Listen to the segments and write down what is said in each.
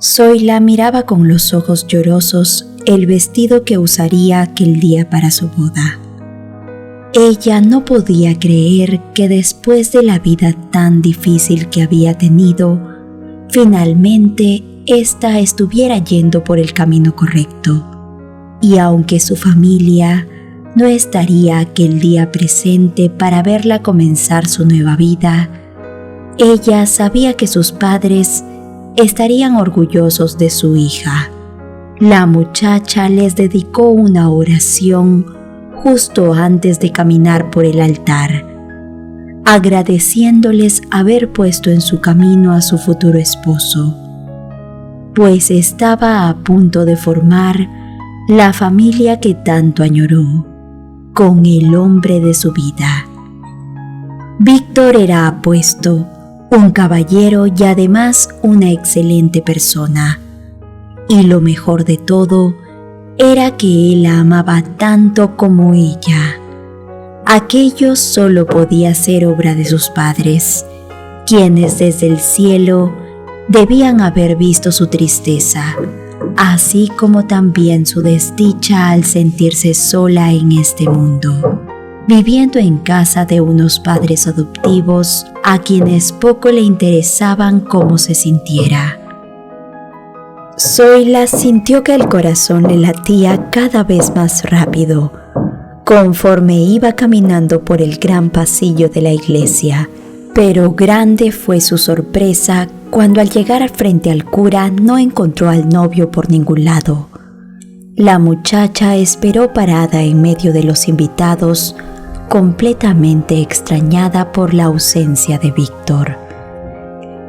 Zoila miraba con los ojos llorosos el vestido que usaría aquel día para su boda. Ella no podía creer que después de la vida tan difícil que había tenido, finalmente ésta estuviera yendo por el camino correcto. Y aunque su familia no estaría aquel día presente para verla comenzar su nueva vida, ella sabía que sus padres estarían orgullosos de su hija. La muchacha les dedicó una oración justo antes de caminar por el altar, agradeciéndoles haber puesto en su camino a su futuro esposo, pues estaba a punto de formar la familia que tanto añoró con el hombre de su vida. Víctor era apuesto, un caballero y además una excelente persona. Y lo mejor de todo era que él la amaba tanto como ella. Aquello solo podía ser obra de sus padres, quienes desde el cielo debían haber visto su tristeza, así como también su desdicha al sentirse sola en este mundo, viviendo en casa de unos padres adoptivos a quienes poco le interesaban cómo se sintiera. Zoila sintió que el corazón le latía cada vez más rápido conforme iba caminando por el gran pasillo de la iglesia, pero grande fue su sorpresa cuando al llegar frente al cura no encontró al novio por ningún lado. La muchacha esperó parada en medio de los invitados, completamente extrañada por la ausencia de Víctor,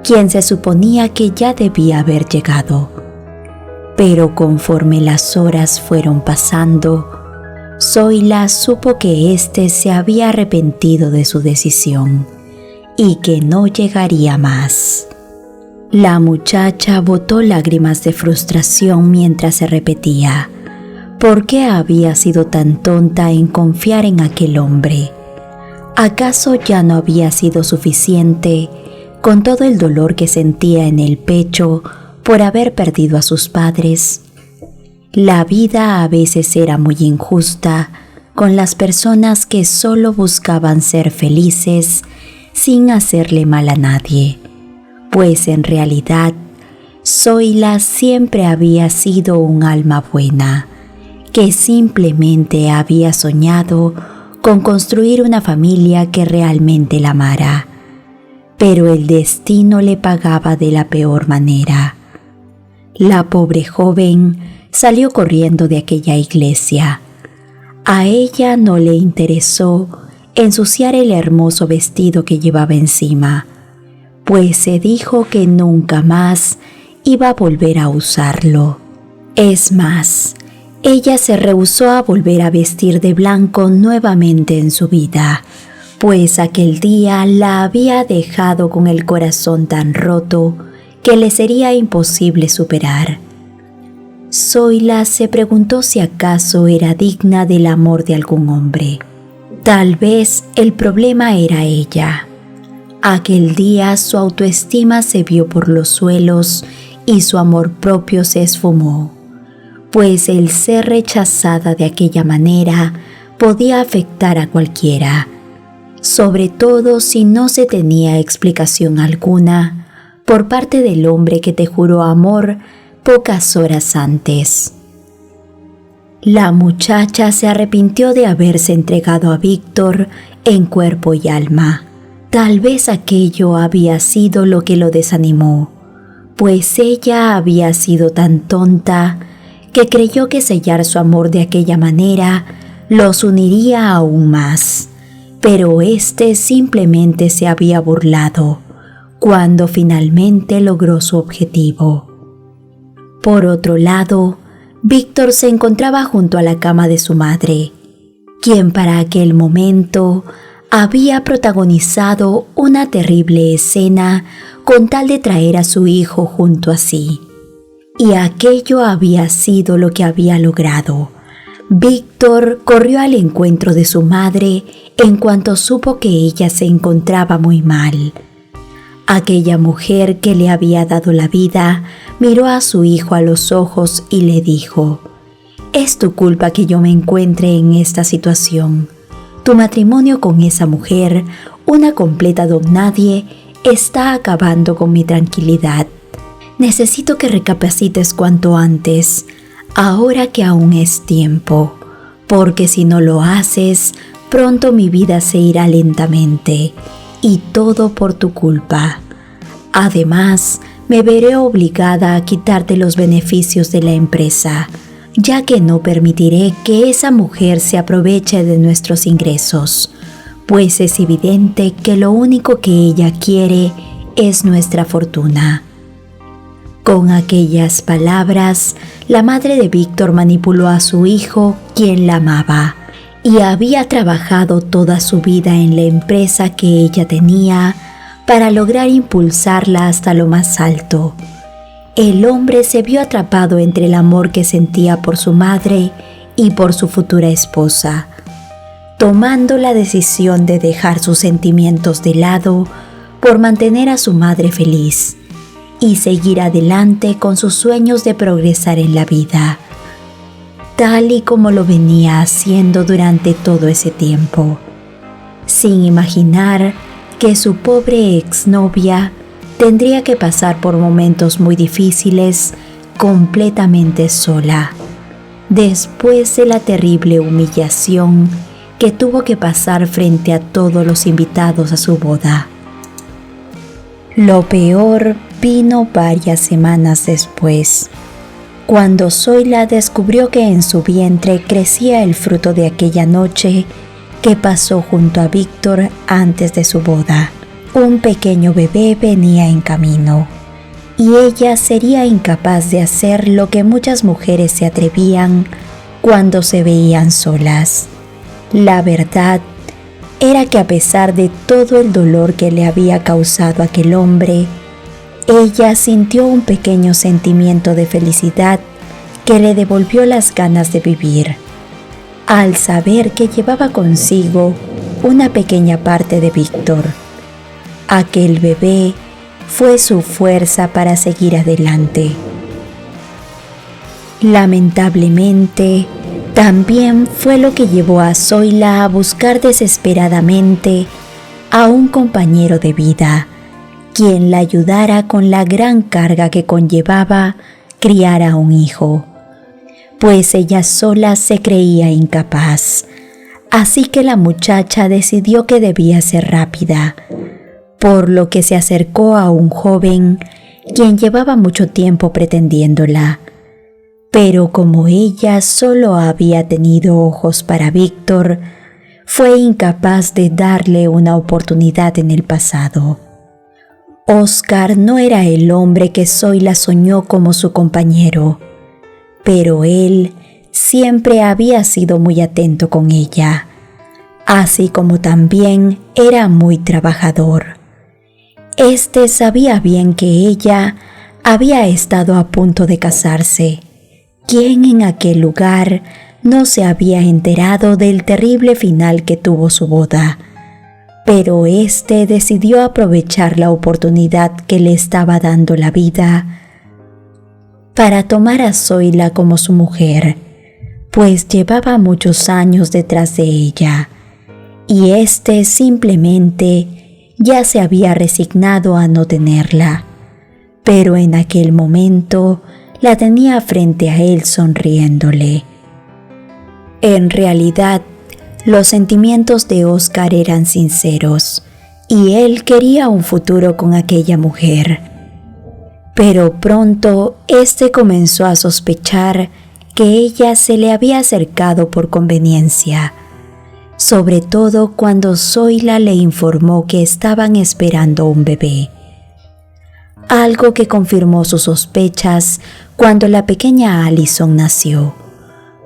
quien se suponía que ya debía haber llegado. Pero conforme las horas fueron pasando, Zoila supo que éste se había arrepentido de su decisión y que no llegaría más. La muchacha botó lágrimas de frustración mientras se repetía: ¿por qué había sido tan tonta en confiar en aquel hombre? ¿Acaso ya no había sido suficiente con todo el dolor que sentía en el pecho por haber perdido a sus padres? La vida a veces era muy injusta con las personas que solo buscaban ser felices sin hacerle mal a nadie, pues en realidad Zoila siempre había sido un alma buena, que simplemente había soñado con construir una familia que realmente la amara, pero el destino le pagaba de la peor manera. La pobre joven salió corriendo de aquella iglesia. A ella no le interesó ensuciar el hermoso vestido que llevaba encima, pues se dijo que nunca más iba a volver a usarlo. Es más, ella se rehusó a volver a vestir de blanco nuevamente en su vida, pues aquel día la había dejado con el corazón tan roto que le sería imposible superar. Zoila se preguntó si acaso era digna del amor de algún hombre. Tal vez el problema era ella. Aquel día su autoestima se vio por los suelos y su amor propio se esfumó, pues el ser rechazada de aquella manera podía afectar a cualquiera, sobre todo si no se tenía explicación alguna por parte del hombre que te juró amor pocas horas antes. La muchacha se arrepintió de haberse entregado a Víctor en cuerpo y alma. Tal vez aquello había sido lo que lo desanimó, pues ella había sido tan tonta que creyó que sellar su amor de aquella manera los uniría aún más, pero éste simplemente se había burlado cuando finalmente logró su objetivo. Por otro lado, Víctor se encontraba junto a la cama de su madre, quien para aquel momento había protagonizado una terrible escena con tal de traer a su hijo junto a sí. Y aquello había sido lo que había logrado. Víctor corrió al encuentro de su madre en cuanto supo que ella se encontraba muy mal. Aquella mujer que le había dado la vida miró a su hijo a los ojos y le dijo: «Es tu culpa que yo me encuentre en esta situación. Tu matrimonio con esa mujer, una completa nadie, está acabando con mi tranquilidad. Necesito que recapacites cuanto antes, ahora que aún es tiempo, porque si no lo haces, pronto mi vida se irá lentamente, y todo por tu culpa. Además, me veré obligada a quitarte los beneficios de la empresa, ya que no permitiré que esa mujer se aproveche de nuestros ingresos, pues es evidente que lo único que ella quiere es nuestra fortuna». Con aquellas palabras, la madre de Víctor manipuló a su hijo, quien la amaba, y había trabajado toda su vida en la empresa que ella tenía para lograr impulsarla hasta lo más alto. El hombre se vio atrapado entre el amor que sentía por su madre y por su futura esposa. Tomando la decisión de dejar sus sentimientos de lado por mantener a su madre feliz y seguir adelante con sus sueños de progresar en la vida, tal y como lo venía haciendo durante todo ese tiempo, sin imaginar que su pobre exnovia tendría que pasar por momentos muy difíciles completamente sola, después de la terrible humillación que tuvo que pasar frente a todos los invitados a su boda. Lo peor vino varias semanas después, cuando Zoila descubrió que en su vientre crecía el fruto de aquella noche que pasó junto a Víctor antes de su boda. Un pequeño bebé venía en camino, y ella sería incapaz de hacer lo que muchas mujeres se atrevían cuando se veían solas. La verdad era que a pesar de todo el dolor que le había causado aquel hombre, ella sintió un pequeño sentimiento de felicidad que le devolvió las ganas de vivir, al saber que llevaba consigo una pequeña parte de Víctor. Aquel bebé fue su fuerza para seguir adelante. Lamentablemente, también fue lo que llevó a Zoila a buscar desesperadamente a un compañero de vida, quien la ayudara con la gran carga que conllevaba criar a un hijo, pues ella sola se creía incapaz. Así que la muchacha decidió que debía ser rápida, por lo que se acercó a un joven quien llevaba mucho tiempo pretendiéndola. Pero como ella solo había tenido ojos para Víctor, fue incapaz de darle una oportunidad en el pasado. Oscar no era el hombre que Zoila soñó como su compañero, pero él siempre había sido muy atento con ella, así como también era muy trabajador. Este sabía bien que ella había estado a punto de casarse. ¿Quién en aquel lugar no se había enterado del terrible final que tuvo su boda? Pero este decidió aprovechar la oportunidad que le estaba dando la vida para tomar a Zoila como su mujer, pues llevaba muchos años detrás de ella, y este simplemente ya se había resignado a no tenerla, pero en aquel momento la tenía frente a él sonriéndole. En realidad, los sentimientos de Oscar eran sinceros, y él quería un futuro con aquella mujer. Pero pronto éste comenzó a sospechar que ella se le había acercado por conveniencia, sobre todo cuando Zoila le informó que estaban esperando un bebé. Algo que confirmó sus sospechas cuando la pequeña Allison nació,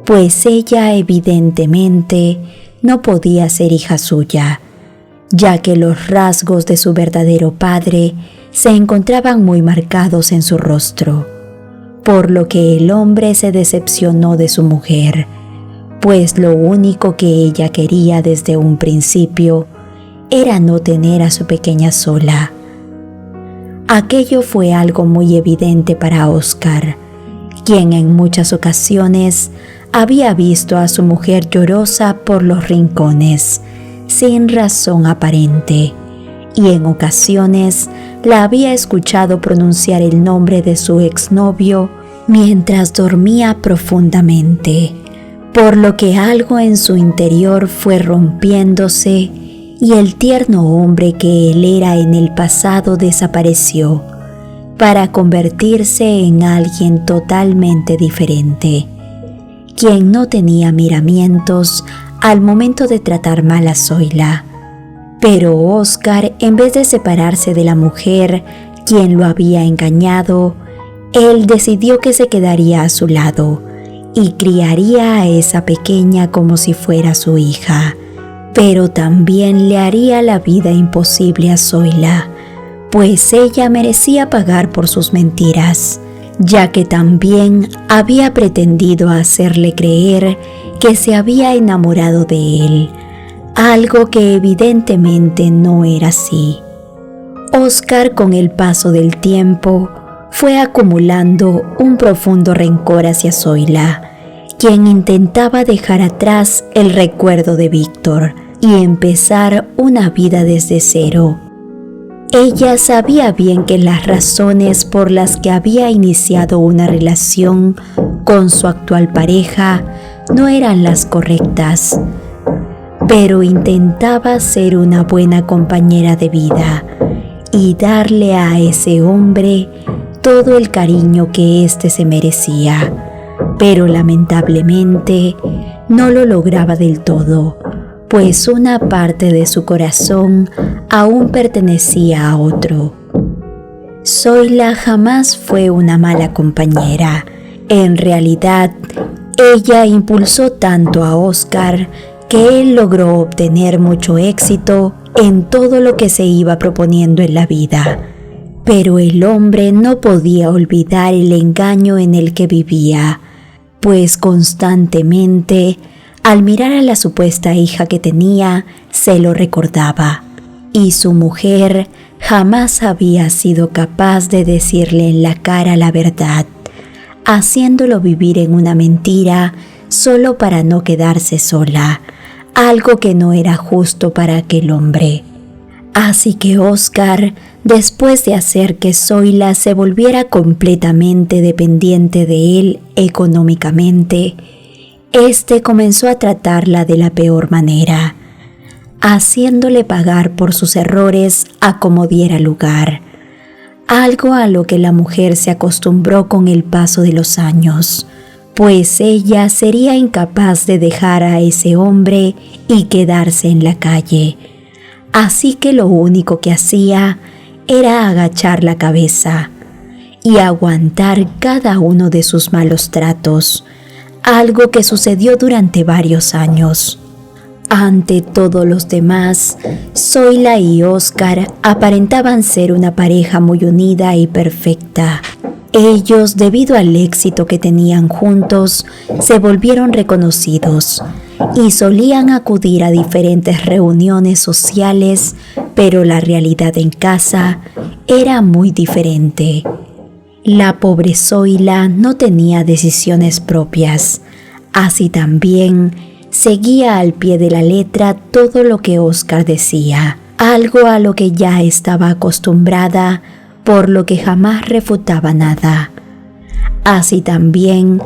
pues ella evidentemente no podía ser hija suya, ya que los rasgos de su verdadero padre se encontraban muy marcados en su rostro, por lo que el hombre se decepcionó de su mujer, pues lo único que ella quería desde un principio era no tener a su pequeña sola. Aquello fue algo muy evidente para Oscar, quien en muchas ocasiones había visto a su mujer llorosa por los rincones, sin razón aparente, y en ocasiones la había escuchado pronunciar el nombre de su exnovio mientras dormía profundamente, por lo que algo en su interior fue rompiéndose y el tierno hombre que él era en el pasado desapareció para convertirse en alguien totalmente diferente, quien no tenía miramientos al momento de tratar mal a Zoila. Pero Oscar, en vez de separarse de la mujer quien lo había engañado, él decidió que se quedaría a su lado y criaría a esa pequeña como si fuera su hija. Pero también le haría la vida imposible a Zoila, pues ella merecía pagar por sus mentiras, ya que también había pretendido hacerle creer que se había enamorado de él, algo que evidentemente no era así. Oscar, con el paso del tiempo, fue acumulando un profundo rencor hacia Zoila, quien intentaba dejar atrás el recuerdo de Víctor y empezar una vida desde cero. Ella sabía bien que las razones por las que había iniciado una relación con su actual pareja no eran las correctas, pero intentaba ser una buena compañera de vida y darle a ese hombre todo el cariño que éste se merecía, pero lamentablemente no lo lograba del todo, pues una parte de su corazón aún pertenecía a otro. Zoila jamás fue una mala compañera. En realidad, ella impulsó tanto a Oscar que él logró obtener mucho éxito en todo lo que se iba proponiendo en la vida. Pero el hombre no podía olvidar el engaño en el que vivía, pues constantemente, al mirar a la supuesta hija que tenía, se lo recordaba, y su mujer jamás había sido capaz de decirle en la cara la verdad, haciéndolo vivir en una mentira solo para no quedarse sola, algo que no era justo para aquel hombre. Así que Oscar, después de hacer que Zoila se volviera completamente dependiente de él económicamente, este comenzó a tratarla de la peor manera, haciéndole pagar por sus errores a como diera lugar, algo a lo que la mujer se acostumbró con el paso de los años, pues ella sería incapaz de dejar a ese hombre y quedarse en la calle. Así que lo único que hacía era agachar la cabeza y aguantar cada uno de sus malos tratos, algo que sucedió durante varios años. Ante todos los demás, Zoila y Oscar aparentaban ser una pareja muy unida y perfecta. Ellos, debido al éxito que tenían juntos, se volvieron reconocidos y solían acudir a diferentes reuniones sociales, pero la realidad en casa era muy diferente. La pobre Zoila no tenía decisiones propias, así también seguía al pie de la letra todo lo que Oscar decía, algo a lo que ya estaba acostumbrada, por lo que jamás refutaba nada. Así también,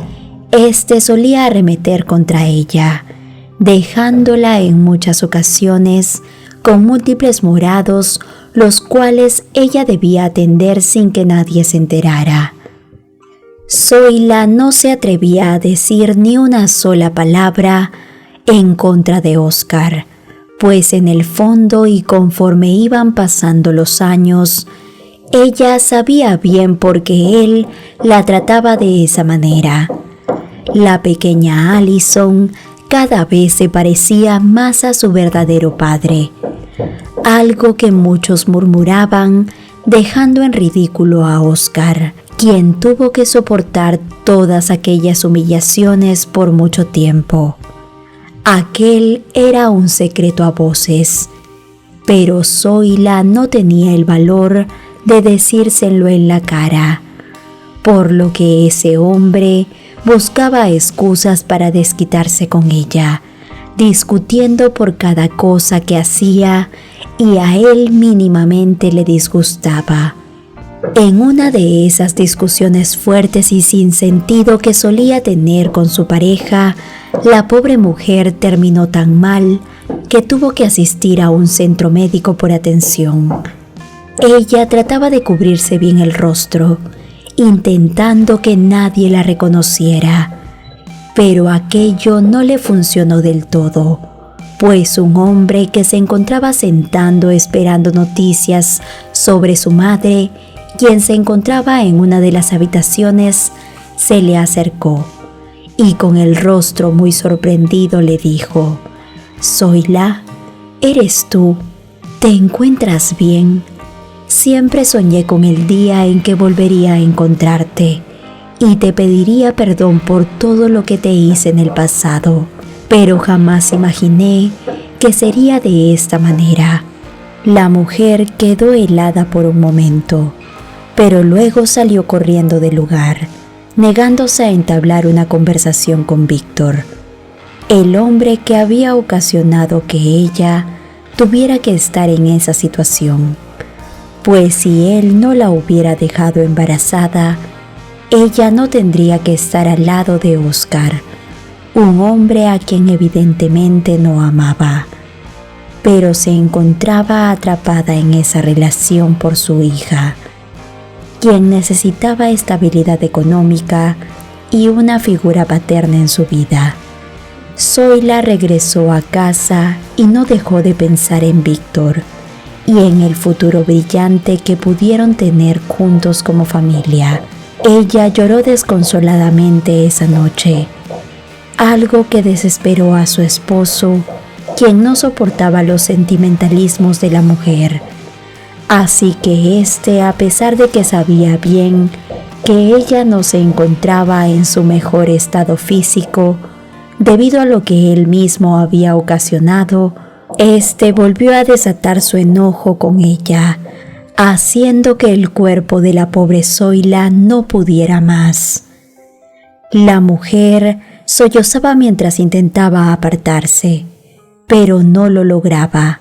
este solía arremeter contra ella, dejándola en muchas ocasiones con múltiples morados, los cuales ella debía atender sin que nadie se enterara. Zoila no se atrevía a decir ni una sola palabra en contra de Oscar, pues en el fondo y conforme iban pasando los años, ella sabía bien por qué él la trataba de esa manera. La pequeña Allison cada vez se parecía más a su verdadero padre, algo que muchos murmuraban, dejando en ridículo a Oscar, quien tuvo que soportar todas aquellas humillaciones por mucho tiempo. Aquel era un secreto a voces, pero Zoila no tenía el valor de decírselo en la cara, por lo que ese hombre buscaba excusas para desquitarse con ella, discutiendo por cada cosa que hacía y a él mínimamente le disgustaba. En una de esas discusiones fuertes y sin sentido que solía tener con su pareja, la pobre mujer terminó tan mal que tuvo que asistir a un centro médico por atención. Ella trataba de cubrirse bien el rostro, intentando que nadie la reconociera, pero aquello no le funcionó del todo, pues un hombre que se encontraba sentando esperando noticias sobre su madre, quien se encontraba en una de las habitaciones, se le acercó y con el rostro muy sorprendido le dijo: «Zoila, ¿eres tú? ¿Te encuentras bien? Siempre soñé con el día en que volvería a encontrarte y te pediría perdón por todo lo que te hice en el pasado, pero jamás imaginé que sería de esta manera». La mujer quedó helada por un momento, pero luego salió corriendo del lugar, negándose a entablar una conversación con Víctor, el hombre que había ocasionado que ella tuviera que estar en esa situación, pues si él no la hubiera dejado embarazada, ella no tendría que estar al lado de Oscar, un hombre a quien evidentemente no amaba, pero se encontraba atrapada en esa relación por su hija, quien necesitaba estabilidad económica y una figura paterna en su vida. Zoila regresó a casa y no dejó de pensar en Víctor y en el futuro brillante que pudieron tener juntos como familia. Ella lloró desconsoladamente esa noche, algo que desesperó a su esposo, quien no soportaba los sentimentalismos de la mujer. Así que a pesar de que sabía bien que ella no se encontraba en su mejor estado físico, debido a lo que él mismo había ocasionado, volvió a desatar su enojo con ella, haciendo que el cuerpo de la pobre Zoila no pudiera más. La mujer sollozaba mientras intentaba apartarse, pero no lo lograba,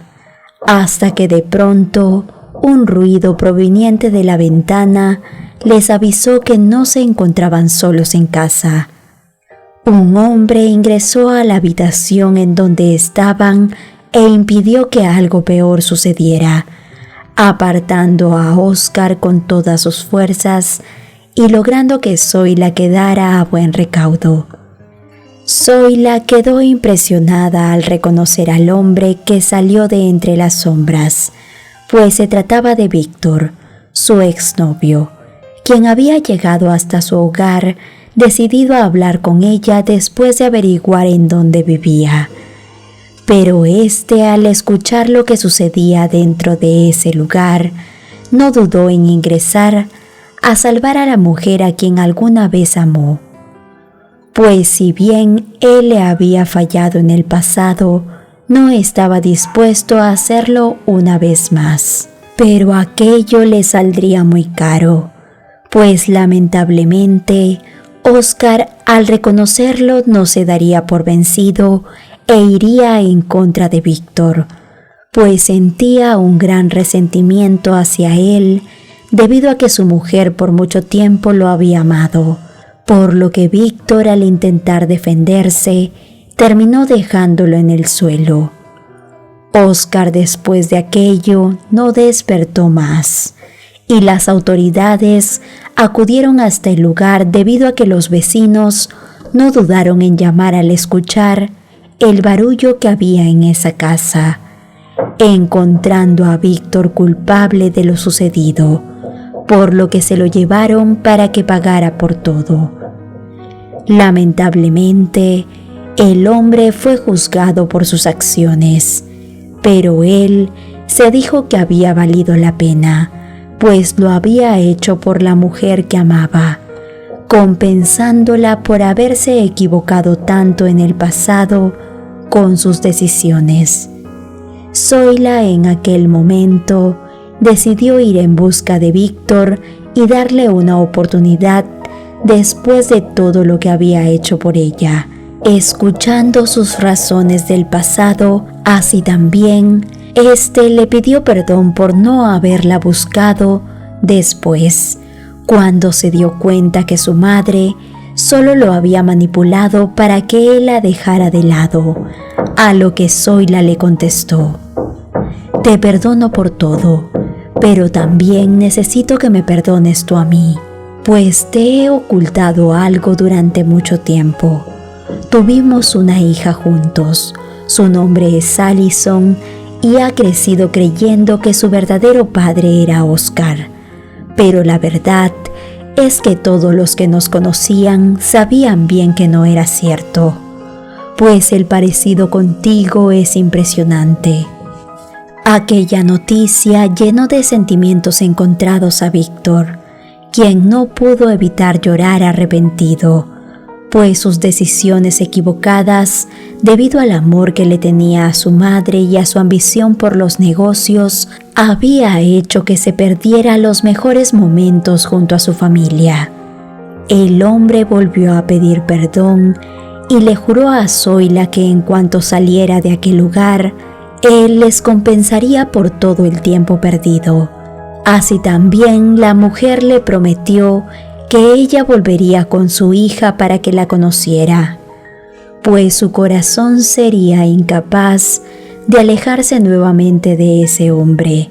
hasta que de pronto un ruido proveniente de la ventana les avisó que no se encontraban solos en casa. Un hombre ingresó a la habitación en donde estaban e impidió que algo peor sucediera, apartando a Oscar con todas sus fuerzas y logrando que Zoila quedara a buen recaudo. Zoila quedó impresionada al reconocer al hombre que salió de entre las sombras, pues se trataba de Víctor, su exnovio, quien había llegado hasta su hogar decidido a hablar con ella después de averiguar en dónde vivía. Pero al escuchar lo que sucedía dentro de ese lugar, no dudó en ingresar a salvar a la mujer a quien alguna vez amó. Pues si bien él le había fallado en el pasado, no estaba dispuesto a hacerlo una vez más. Pero aquello le saldría muy caro, pues lamentablemente Oscar, al reconocerlo, no se daría por vencido e iría en contra de Víctor, pues sentía un gran resentimiento hacia él debido a que su mujer por mucho tiempo lo había amado, por lo que Víctor, al intentar defenderse, terminó dejándolo en el suelo. Oscar, después de aquello, no despertó más, y las autoridades acudieron hasta el lugar debido a que los vecinos no dudaron en llamar al escuchar el barullo que había en esa casa, encontrando a Víctor culpable de lo sucedido, por lo que se lo llevaron para que pagara por todo. Lamentablemente, el hombre fue juzgado por sus acciones, pero él se dijo que había valido la pena, pues lo había hecho por la mujer que amaba, compensándola por haberse equivocado tanto en el pasado con sus decisiones. Zoila en aquel momento decidió ir en busca de Víctor y darle una oportunidad después de todo lo que había hecho por ella. Escuchando sus razones del pasado, así también, le pidió perdón por no haberla buscado después, cuando se dio cuenta que su madre solo lo había manipulado para que él la dejara de lado, a lo que Zoila le contestó: «Te perdono por todo, pero también necesito que me perdones tú a mí, pues te he ocultado algo durante mucho tiempo. Tuvimos una hija juntos, su nombre es Allison y ha crecido creyendo que su verdadero padre era Oscar, pero la verdad es que todos los que nos conocían sabían bien que no era cierto, pues el parecido contigo es impresionante». Aquella noticia llenó de sentimientos encontrados a Víctor, quien no pudo evitar llorar arrepentido, pues sus decisiones equivocadas, debido al amor que le tenía a su madre y a su ambición por los negocios, había hecho que se perdiera los mejores momentos junto a su familia. El hombre volvió a pedir perdón y le juró a Zoila que en cuanto saliera de aquel lugar, él les compensaría por todo el tiempo perdido. Así también la mujer le prometió que ella volvería con su hija para que la conociera, pues su corazón sería incapaz de alejarse nuevamente de ese hombre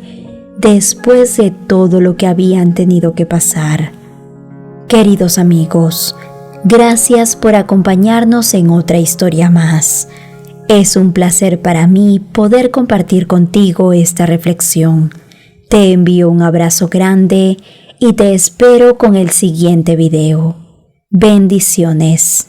después de todo lo que habían tenido que pasar. Queridos amigos, gracias por acompañarnos en otra historia más. Es un placer para mí poder compartir contigo esta reflexión. Te envío un abrazo grande y te espero con el siguiente video. Bendiciones.